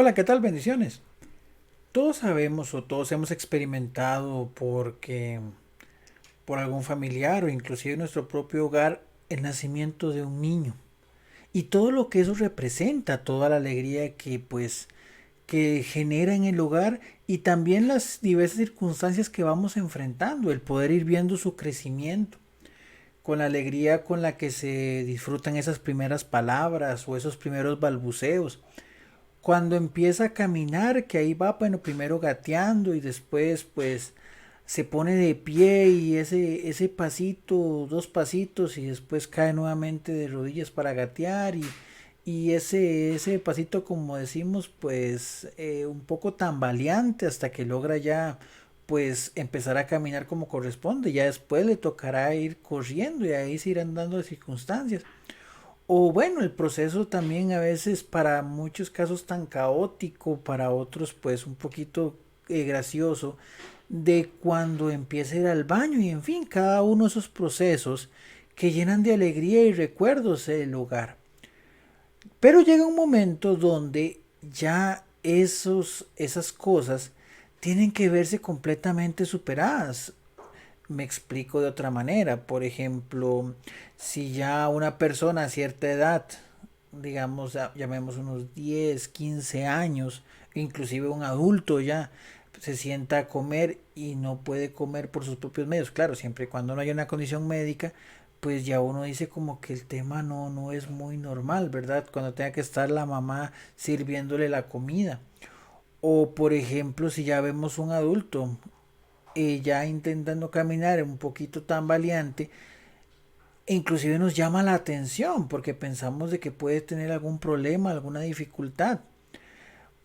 Hola, ¿qué tal? Bendiciones. Todos sabemos o todos hemos experimentado porque por algún familiar o inclusive en nuestro propio hogar el nacimiento de un niño y todo lo que eso representa, toda la alegría que genera en el hogar y también las diversas circunstancias que vamos enfrentando, el poder ir viendo su crecimiento, con la alegría con la que se disfrutan esas primeras palabras o esos primeros balbuceos. Cuando empieza a caminar, que ahí va, bueno, primero gateando y después pues se pone de pie y ese pasito, dos pasitos y después cae nuevamente de rodillas para gatear y ese pasito como decimos pues un poco tambaleante hasta que logra ya pues empezar a caminar como corresponde. Ya después le tocará ir corriendo y ahí se irán dando las circunstancias. O bueno, el proceso también a veces para muchos casos tan caótico, para otros pues un poquito gracioso, de cuando empieza a ir al baño y en fin, cada uno de esos procesos que llenan de alegría y recuerdos el hogar. Pero llega un momento donde ya esas cosas tienen que verse completamente superadas. Me explico de otra manera. Por ejemplo, si ya una persona a cierta edad, digamos, llamemos unos 10 15 años, inclusive un adulto ya, se sienta a comer y no puede comer por sus propios medios, claro, siempre y cuando no haya una condición médica, pues ya uno dice como que el tema no es muy normal, ¿verdad? Cuando tenga que estar la mamá sirviéndole la comida. O por ejemplo, si ya vemos un adulto ya intentando caminar un poquito tambaleante, e inclusive nos llama la atención porque pensamos de que puede tener algún problema, alguna dificultad.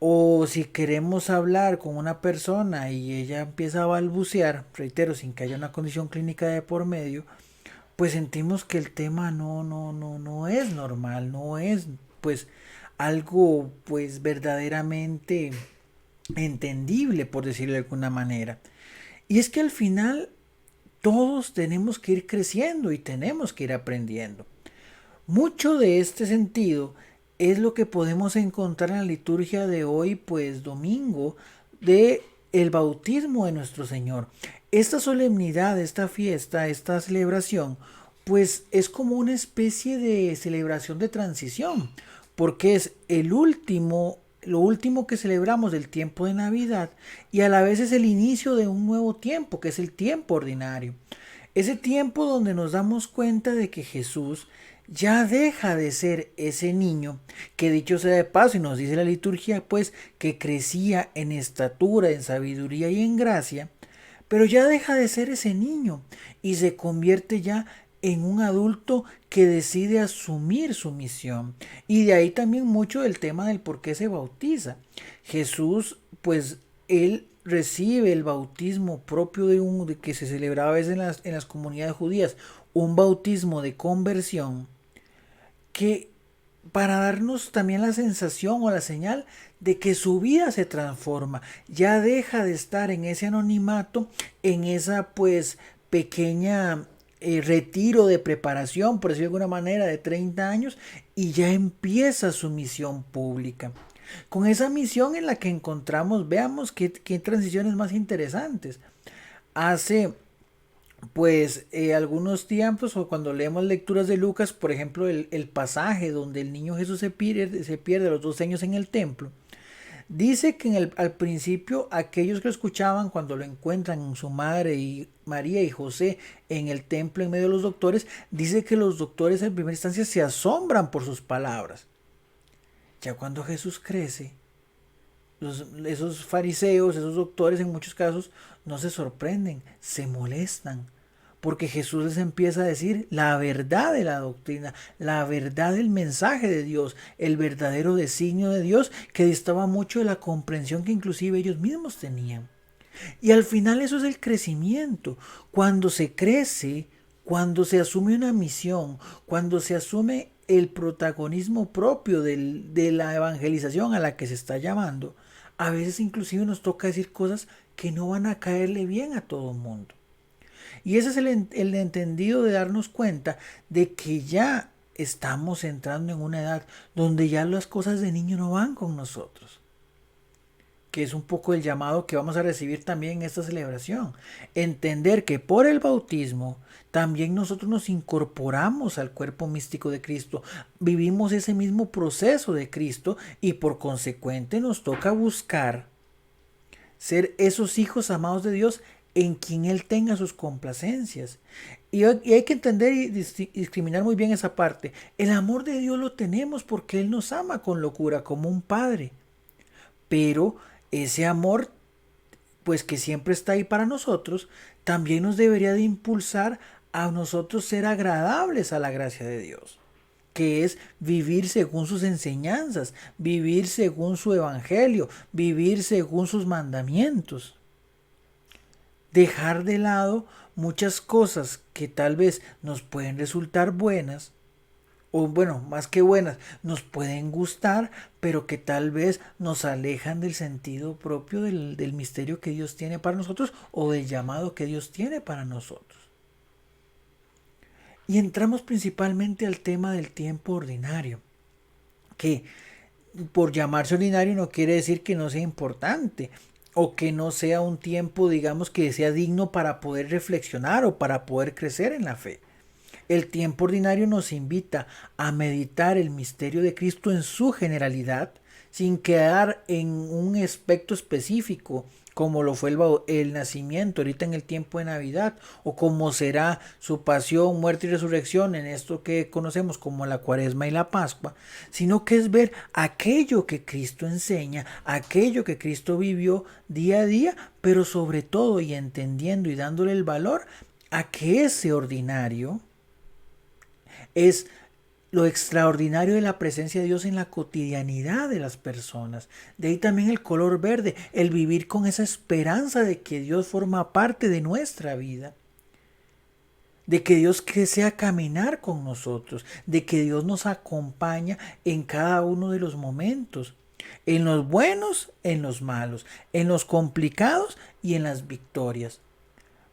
O si queremos hablar con una persona y ella empieza a balbucear, reitero, sin que haya una condición clínica de por medio, pues sentimos que el tema no es normal, no es pues algo pues verdaderamente entendible, por decirlo de alguna manera. Y es que al final todos tenemos que ir creciendo y tenemos que ir aprendiendo. Mucho de este sentido es lo que podemos encontrar en la liturgia de hoy, pues domingo, de el bautismo de nuestro Señor. Esta solemnidad, esta fiesta, esta celebración, pues es como una especie de celebración de transición, porque es lo último que celebramos del tiempo de Navidad y a la vez es el inicio de un nuevo tiempo, que es el tiempo ordinario. Ese tiempo donde nos damos cuenta de que Jesús ya deja de ser ese niño que dicho sea de paso y nos dice la liturgia pues que crecía en estatura, en sabiduría y en gracia, pero ya deja de ser ese niño y se convierte ya en un adulto que decide asumir su misión. Y de ahí también mucho del tema del por qué se bautiza. Jesús, pues, él recibe el bautismo propio de que se celebraba a veces en las comunidades judías, un bautismo de conversión que para darnos también la sensación o la señal de que su vida se transforma, ya deja de estar en ese anonimato, en esa pues pequeña retiro de preparación, por decirlo de alguna manera, de 30 años, y ya empieza su misión pública. Con esa misión en la que encontramos, veamos qué transiciones más interesantes. Hace pues algunos tiempos o cuando leemos lecturas de Lucas, por ejemplo, el pasaje donde el niño Jesús se pierde a los 2 años en el templo, dice que al principio aquellos que lo escuchaban cuando lo encuentran en su madre y María y José en el templo en medio de los doctores, dice que los doctores en primera instancia se asombran por sus palabras. Ya cuando Jesús crece, esos fariseos, esos doctores en muchos casos no se sorprenden, se molestan, porque Jesús les empieza a decir la verdad de la doctrina, la verdad del mensaje de Dios, el verdadero designio de Dios que distaba mucho de la comprensión que inclusive ellos mismos tenían. Y al final eso es el crecimiento. Cuando se crece, cuando se asume una misión, cuando se asume el protagonismo propio de la evangelización a la que se está llamando, a veces inclusive nos toca decir cosas que no van a caerle bien a todo el mundo. Y ese es el entendido de darnos cuenta de que ya estamos entrando en una edad donde ya las cosas de niño no van con nosotros. que es un poco el llamado que vamos a recibir también en esta celebración. Entender que por el bautismo también nosotros nos incorporamos al cuerpo místico de Cristo, vivimos ese mismo proceso de Cristo y por consecuente nos toca buscar ser esos hijos amados de Dios en quien Él tenga sus complacencias. Y hay que entender y discriminar muy bien esa parte. El amor de Dios lo tenemos porque Él nos ama con locura, como un padre. Pero ese amor, pues que siempre está ahí para nosotros, también nos debería de impulsar a nosotros ser agradables a la gracia de Dios, que es vivir según sus enseñanzas, vivir según su evangelio, vivir según sus mandamientos. Dejar de lado muchas cosas que tal vez nos pueden resultar buenas, o bueno, más que buenas, nos pueden gustar, pero que tal vez nos alejan del sentido propio del misterio que Dios tiene para nosotros o del llamado que Dios tiene para nosotros. Y entramos principalmente al tema del tiempo ordinario, que por llamarse ordinario no quiere decir que no sea importante o que no sea un tiempo, digamos, que sea digno para poder reflexionar o para poder crecer en la fe. El tiempo ordinario nos invita a meditar el misterio de Cristo en su generalidad, sin quedar en un aspecto específico, como lo fue el nacimiento ahorita en el tiempo de Navidad, o como será su pasión, muerte y resurrección en esto que conocemos como la Cuaresma y la Pascua, sino que es ver aquello que Cristo enseña, aquello que Cristo vivió día a día, pero sobre todo y entendiendo y dándole el valor a que ese ordinario es lo extraordinario de la presencia de Dios en la cotidianidad de las personas. De ahí también el color verde, el vivir con esa esperanza de que Dios forma parte de nuestra vida, de que Dios desea caminar con nosotros, de que Dios nos acompaña en cada uno de los momentos, en los buenos, en los malos, en los complicados y en las victorias.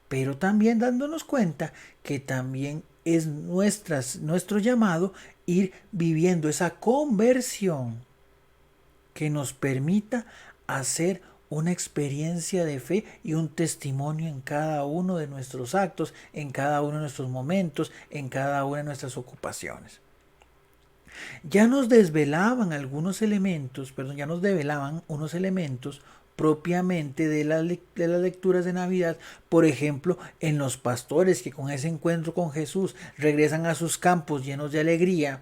Pero también dándonos cuenta que también es nuestro llamado ir viviendo esa conversión que nos permita hacer una experiencia de fe y un testimonio en cada uno de nuestros actos, en cada uno de nuestros momentos, en cada una de nuestras ocupaciones. Ya nos desvelaban algunos elementos, perdón, ya nos develaban unos elementos propiamente de las lecturas de Navidad, por ejemplo, en los pastores que con ese encuentro con Jesús regresan a sus campos llenos de alegría,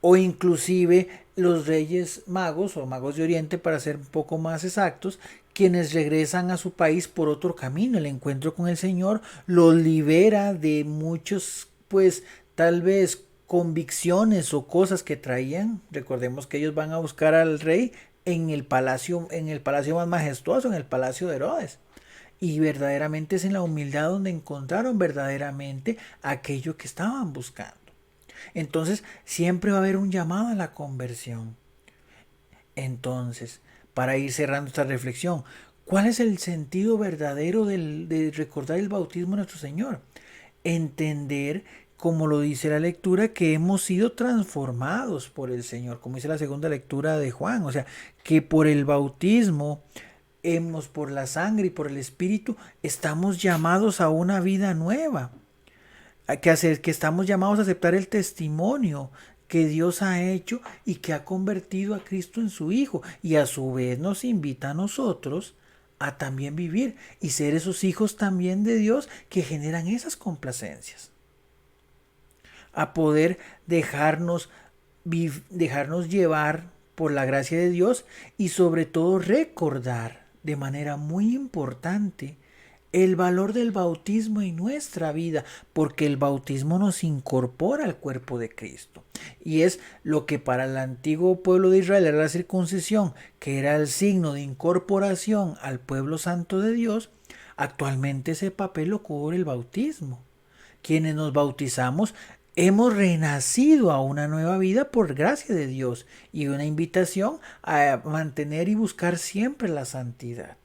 o inclusive los reyes magos o magos de Oriente, para ser un poco más exactos, quienes regresan a su país por otro camino. El encuentro con el Señor los libera de muchos, pues tal vez convicciones o cosas que traían. Recordemos que ellos van a buscar al rey en el palacio más majestuoso, en el palacio de Herodes. Y verdaderamente es en la humildad donde encontraron verdaderamente aquello que estaban buscando. Entonces siempre va a haber un llamado a la conversión. Entonces, para ir cerrando esta reflexión, ¿cuál es el sentido verdadero de recordar el bautismo de nuestro Señor? Entender, como lo dice la lectura, que hemos sido transformados por el Señor, como dice la segunda lectura de Juan, o sea, que por el bautismo, por la sangre y por el Espíritu, estamos llamados a una vida nueva, que estamos llamados a aceptar el testimonio que Dios ha hecho y que ha convertido a Cristo en su Hijo, y a su vez nos invita a nosotros a también vivir y ser esos hijos también de Dios que generan esas complacencias, a poder dejarnos llevar por la gracia de Dios, y sobre todo recordar de manera muy importante el valor del bautismo en nuestra vida, porque el bautismo nos incorpora al cuerpo de Cristo. Y es lo que para el antiguo pueblo de Israel era la circuncisión, que era el signo de incorporación al pueblo santo de Dios. Actualmente ese papel lo cubre el bautismo. Quienes nos bautizamos hemos renacido a una nueva vida por gracia de Dios, y una invitación a mantener y buscar siempre la santidad.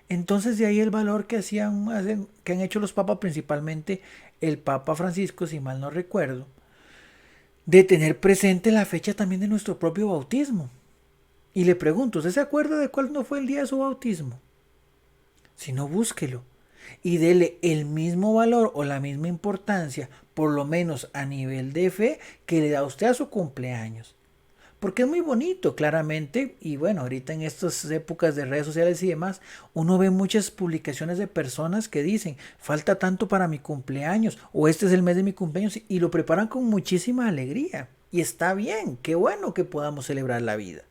Entonces de ahí el valor que han hecho los papas, principalmente el Papa Francisco, si mal no recuerdo, de tener presente la fecha también de nuestro propio bautismo. Y le pregunto, ¿usted se acuerda de cuál no fue el día de su bautismo? Si no, búsquelo y dele el mismo valor o la misma importancia, por lo menos a nivel de fe, que le da usted a su cumpleaños. Porque es muy bonito, claramente, y bueno, ahorita en estas épocas de redes sociales y demás, uno ve muchas publicaciones de personas que dicen, falta tanto para mi cumpleaños, o este es el mes de mi cumpleaños, y lo preparan con muchísima alegría. Y está bien, qué bueno que podamos celebrar la vida.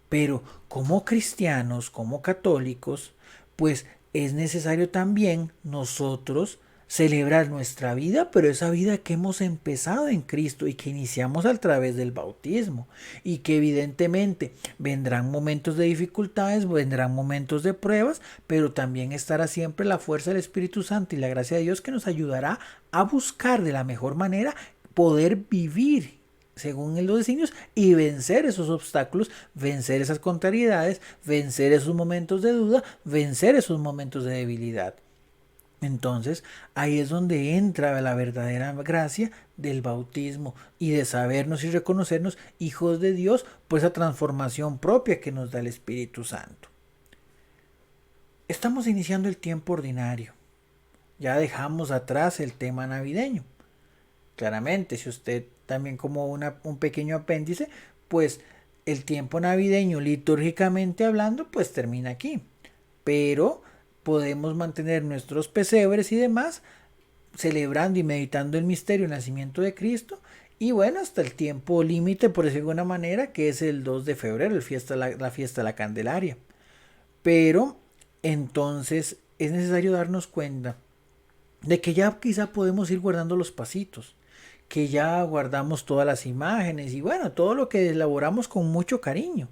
Pero como cristianos, como católicos, pues es necesario también nosotros celebrar nuestra vida, pero esa vida que hemos empezado en Cristo y que iniciamos a través del bautismo y que evidentemente vendrán momentos de dificultades, vendrán momentos de pruebas, pero también estará siempre la fuerza del Espíritu Santo y la gracia de Dios que nos ayudará a buscar de la mejor manera poder vivir según los designios y vencer esos obstáculos, vencer esas contrariedades, vencer esos momentos de duda, vencer esos momentos de debilidad. Entonces, ahí es donde entra la verdadera gracia del bautismo y de sabernos y reconocernos hijos de Dios por esa transformación propia que nos da el Espíritu Santo. Estamos iniciando el tiempo ordinario. Ya dejamos atrás el tema navideño. Claramente, si usted también como un pequeño apéndice, pues el tiempo navideño litúrgicamente hablando, pues termina aquí. Pero podemos mantener nuestros pesebres y demás, celebrando y meditando el misterio del nacimiento de Cristo. Y bueno, hasta el tiempo límite, por decirlo de alguna manera, que es el 2 de febrero, la fiesta de la Candelaria. Pero entonces es necesario darnos cuenta de que ya quizá podemos ir guardando los pasitos, que ya guardamos todas las imágenes y bueno, todo lo que elaboramos con mucho cariño.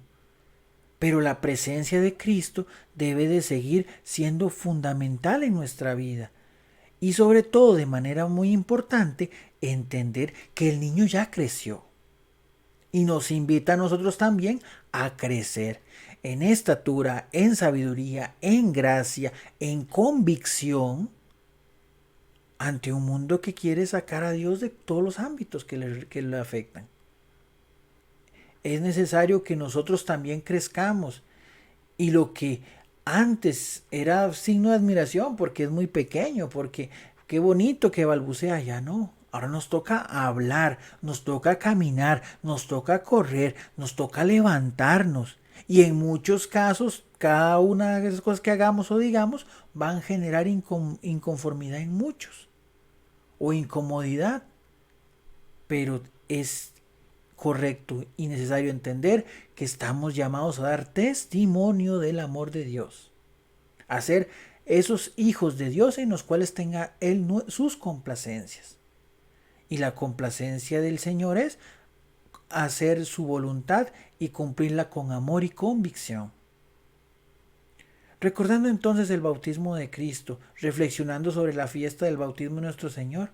Pero la presencia de Cristo debe de seguir siendo fundamental en nuestra vida. Y sobre todo, de manera muy importante, entender que el niño ya creció. Y nos invita a nosotros también a crecer en estatura, en sabiduría, en gracia, en convicción, ante un mundo que quiere sacar a Dios de todos los ámbitos que le afectan. Es necesario que nosotros también crezcamos y lo que antes era signo de admiración porque es muy pequeño, porque qué bonito que balbucea, ya no. Ahora nos toca hablar, nos toca caminar, nos toca correr, nos toca levantarnos. Y en muchos casos, cada una de esas cosas que hagamos o digamos van a generar inconformidad en muchos o incomodidad. Pero es correcto y necesario entender que estamos llamados a dar testimonio del amor de Dios, a ser esos hijos de Dios en los cuales tenga Él sus complacencias. Y la complacencia del Señor es hacer su voluntad y cumplirla con amor y convicción. Recordando entonces el bautismo de Cristo, reflexionando sobre la fiesta del bautismo de nuestro Señor,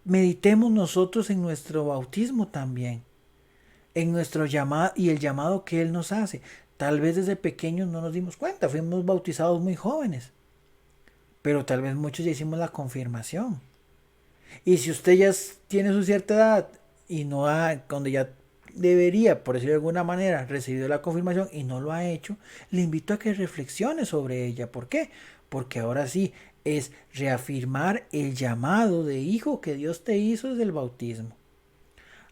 meditemos nosotros en nuestro bautismo también, en nuestro llamado y el llamado que Él nos hace. Tal vez desde pequeños no nos dimos cuenta, fuimos bautizados muy jóvenes, pero tal vez muchos ya hicimos la confirmación. Y si usted ya tiene su cierta edad y no ha, cuando ya debería, por decirlo de alguna manera, recibido la confirmación y no lo ha hecho, le invito a que reflexione sobre ella. ¿Por qué? Porque ahora sí es reafirmar el llamado de hijo que Dios te hizo desde el bautismo,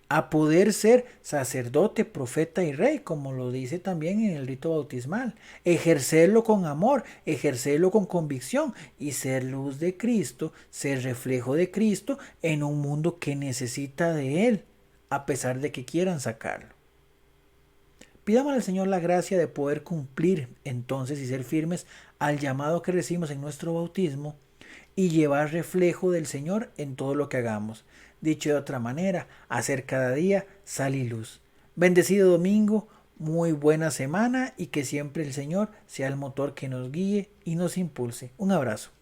a poder ser sacerdote, profeta y rey, como lo dice también en el rito bautismal, ejercerlo con amor, ejercerlo con convicción y ser luz de Cristo, ser reflejo de Cristo en un mundo que necesita de Él, a pesar de que quieran sacarlo. Pidamos al Señor la gracia de poder cumplir entonces y ser firmes al llamado que recibimos en nuestro bautismo y llevar reflejo del Señor en todo lo que hagamos. Dicho de otra manera, hacer cada día sal y luz. Bendecido domingo, muy buena semana y que siempre el Señor sea el motor que nos guíe y nos impulse. Un abrazo.